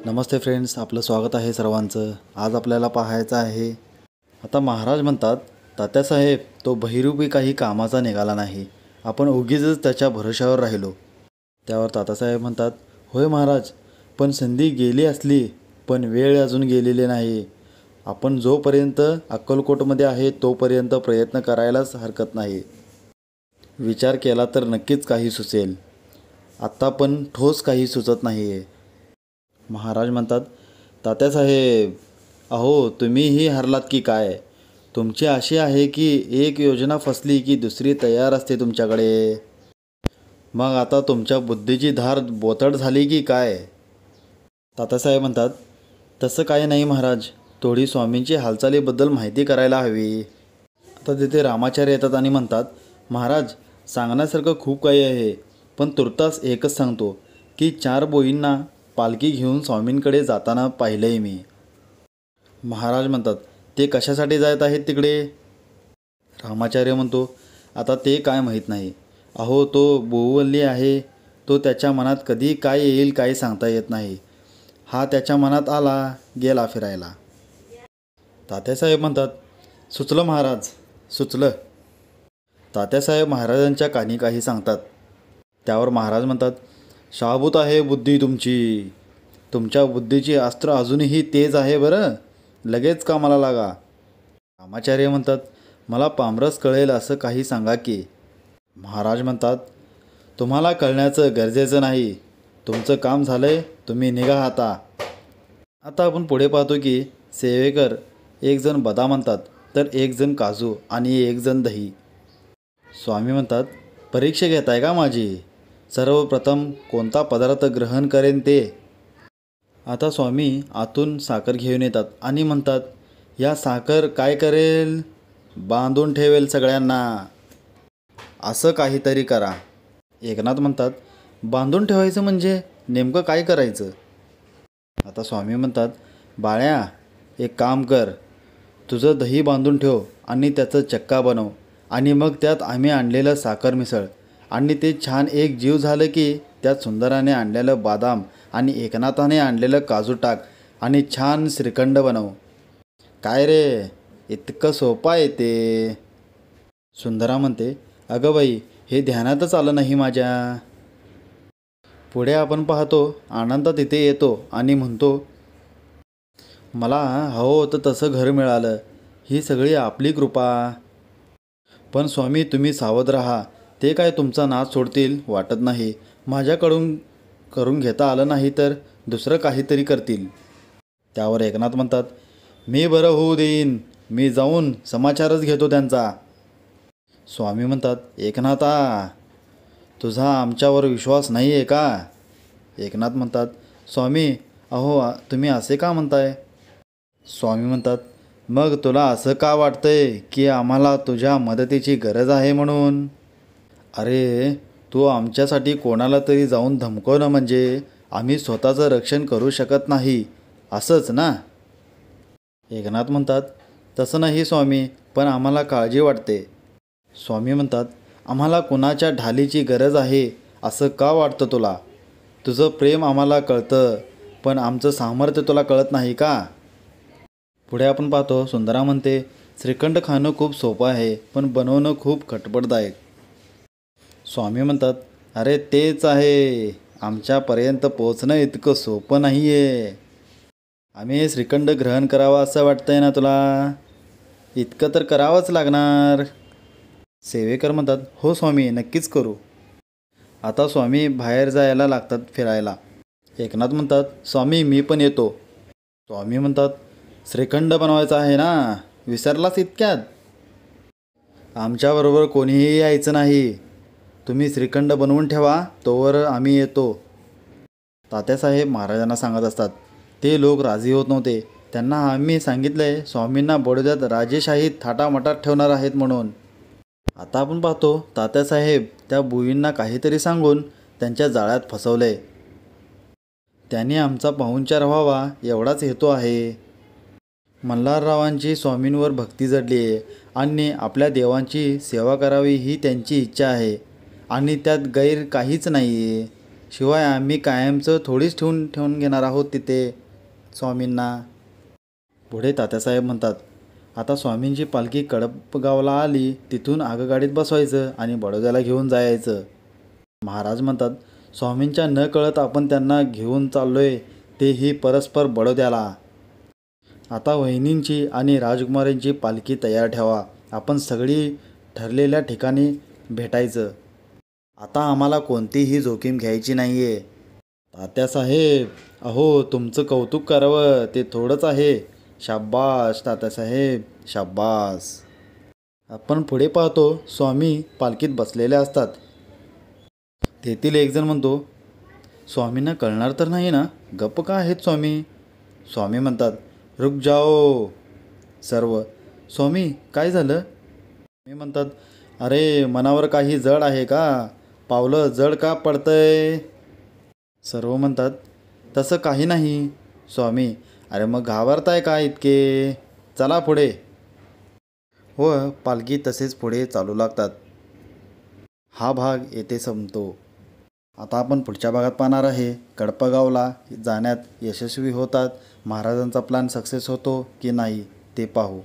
नमस्ते friends, आपलं स्वागत आहे सर्वांचं। आज आपल्याला पाहायचं आहे, आता महाराज म्हणतात, तात्यासाहेब तो बहिरूपी काही कामाचा निघाला नाही, आपण उगीचच त्याच्या भरोशावर राहिलो। त्यावर तात्यासाहेब म्हणतात, होय महाराज, पण संधी गेली असली, पण वेळ अजून गेलेली नाही। आपण जोपर्यंत अक्कलकोटमध्ये आहे तोपर्यंत प्रयत्न करायलाच हरकत नाही। विचार केला तर नक्कीच काही सुचेल, आत्ता पण ठोस काही सुचत नाही आहे। महाराज म्हणतात, तात्यासाहेब, अहो तुम्हीही हरलात की काय? तुमची अशी आहे की एक योजना फसली की दुसरी तयार असते तुमच्याकडे। मग आता तुमच्या बुद्धीची धार बोथट झाली की काय? तात्यासाहेब म्हणतात, तसं काय नाही महाराज, थोडी स्वामींची हालचालीबद्दल माहिती करायला हवी। आता तिथे रामाचार्य येतात आणि म्हणतात, महाराज सांगण्यासारखं खूप काही आहे, पण तुर्तास एकच सांगतो की 4 बोईंना पालखी घेऊन स्वामींकडे जाताना पाहिलंय मी। महाराज म्हणतात, ते कशासाठी जात आहेत तिकडे? रामाचार्य म्हणतो, आता ते काय माहीत नाही। अहो तो बोवल्ली आहे, तो त्याच्या मनात कधी काय येईल काय सांगता येत नाही। हा त्याच्या मनात आला, गेला फिरायला। तात्यासाहेब म्हणतात, सुचलं महाराज, सुचलं। तात्यासाहेब महाराजांच्या कानी काही सांगतात। त्यावर महाराज म्हणतात, शाबूत आहे बुद्धी तुमची, तुमच्या बुद्धीची अस्त्र अजूनही तेज आहे बरं, लगेच कामाला लागा। रामाचार्य म्हणतात, मला पामरस कळेल असं काही सांगा की। महाराज म्हणतात, तुम्हाला कळण्याचं गरजेचं नाही, तुमचं काम झालंय, तुम्ही निघा आता। आता आपण पुढे पाहतो की सेवेकर एक जण बदाम म्हणतात, तर एक जण काजू आणि एक जण दही। स्वामी म्हणतात, परीक्षा घेताय का माझी? सर्वप्रथम कोणता पदार्थ ग्रहण करेन ते? आता स्वामी आतून साखर घेऊन येतात आणि म्हणतात, या साखर काय करेल? बांधून ठेवेल सगळ्यांना, असं काहीतरी करा। एकनाथ म्हणतात, बांधून ठेवायचं म्हणजे नेमकं काय करायचं? आता स्वामी म्हणतात, बाळ्या एक काम कर, तुझं दही बांधून ठेव आणि त्याचं चक्का बनव, आणि मग त्यात आम्ही आणलेलं साखर मिसळ, आणि ते छान एक जीव झालं की त्यात सुंदराने आणलेलं बदाम आणि एकनाथाने आणलेलं काजू टाक आणि छान श्रीखंड बनव। काय रे, इतकं सोपं आहे ते? सुंदरा म्हणते, अगं बाई, हे ध्यानातच आलं नाही माझ्या। पुढे आपण पाहतो, आनंद तिथे येतो आणि म्हणतो, मला हवं होतं तसं घर मिळालं, ही सगळी आपली कृपा। पण स्वामी तुम्ही सावध राहा, ते काय तुमचा नाच सोडतील वाटत नाही। माझ्याकडून करून घेता आलं नाही तर दुसरं काहीतरी करतील। त्यावर एकनाथ म्हणतात, मी बरं होऊ देईन, मी जाऊन समाचारच घेतो त्यांचा। स्वामी म्हणतात, एकनाथा, तुझा आमच्यावर विश्वास नाही आहे का? एकनाथ म्हणतात, स्वामी अहो तुम्ही असे का म्हणताय? स्वामी म्हणतात, मग तुला असं का वाटतंय की आम्हाला तुझ्या मदतीची गरज आहे म्हणून? अरे तू आमच्यासाठी कोणाला तरी जाऊन धमकवणं म्हणजे आम्ही स्वतःचं रक्षण करू शकत नाही असंच ना? एकनाथ म्हणतात, तसं नाही स्वामी, पण आम्हाला काळजी वाटते। स्वामी म्हणतात, आम्हाला कुणाच्या ढालीची गरज आहे असं का वाटतं तुला? तुझं प्रेम आम्हाला कळतं, पण आमचं सामर्थ्य तुला कळत नाही का? पुढे आपण पाहतो, सुंदरा म्हणते, श्रीखंड खाणं खूप सोपं आहे, पण बनवणं खूप खटपटदायक। स्वामी म्हणतात, अरे तेच आहे, आमच्यापर्यंत पोचणं इतकं सोपं नाही आहे। आम्ही श्रीखंड ग्रहण करावं असं वाटतंय ना तुला? इतकं तर करावंच लागणार। सेवेकर म्हणतात, हो स्वामी, नक्कीच करू। आता स्वामी बाहेर जायला लागतात फिरायला। एकनाथ म्हणतात, स्वामी मी पण येतो। स्वामी म्हणतात, श्रीखंड बनवायचा आहे ना, विसरलास इतक्यात? आमच्याबरोबर कोणीही यायचं नाही, तुम्ही श्रीखंड बनवून ठेवा, तोवर आम्ही येतो। तात्यासाहेब महाराजांना सांगत असतात, ते लोक राजी होत नव्हते। त्यांना आम्ही सांगितलंय स्वामींना बडोद्यात राजेशाहीत थाटामाटात ठेवणार आहेत म्हणून। आता आपण पाहतो, तात्यासाहेब त्या बुईंना काहीतरी सांगून त्यांच्या जाळ्यात फसवलंय। त्यांनी आमचा पाहुणचार व्हावा एवढाच हेतू आहे। मल्हाररावांची स्वामींवर भक्ती जडली आहे आणि आपल्या देवांची सेवा करावी ही त्यांची इच्छा आहे, आणि त्यात गैर काहीच नाही आहे। शिवाय आम्ही कायमचं थोडीच ठेवून घेणार आहोत तिथे स्वामींना. पुढे तात्यासाहेब म्हणतात, आता स्वामींची पालखी कडपगावला आली, तिथून आगगाडीत बसवायचं आणि बडोद्याला घेऊन जायचं. महाराज म्हणतात, स्वामींच्या न कळत आपण त्यांना घेऊन चाललोय, तेही परस्पर बडोद्याला. आता वहिनींची आणि राजकुमारींची पालखी तयार ठेवा, आपण सगळी ठरलेल्या ठिकाणी भेटायचं. आता आम्हाला कोणतीही जोखीम घ्यायची नाही आहे. तात्यासाहेब, अहो तुमचं कौतुक करावं ते थोडंच आहे. शाब्बास तात्यासाहेब, शाब्बास. आपण पुढे पाहतो, स्वामी पालखीत बसलेले असतात. तेथील एकजण म्हणतो, स्वामींना कळणार तर नाही ना, गप्प का आहेत स्वामी? स्वामी म्हणतात, रुक जाओ. सर्व, स्वामी काय झालं? मी म्हणतात, अरे मनावर काही जड आहे का? पावलं जड का पडतंय? सर्व म्हणतात, तसं काही नाही. स्वामी, अरे मग घाबरताय का इतके? चला पुढे. व पालखी तसेच पुढे चालू लागतात. हा भाग येथे संपतो. आता आपण पुढच्या भागात पाहणार आहे, कडपगावला जाण्यात यशस्वी होतात, महाराजांचा प्लॅन सक्सेस होतो की नाही ते पाहू.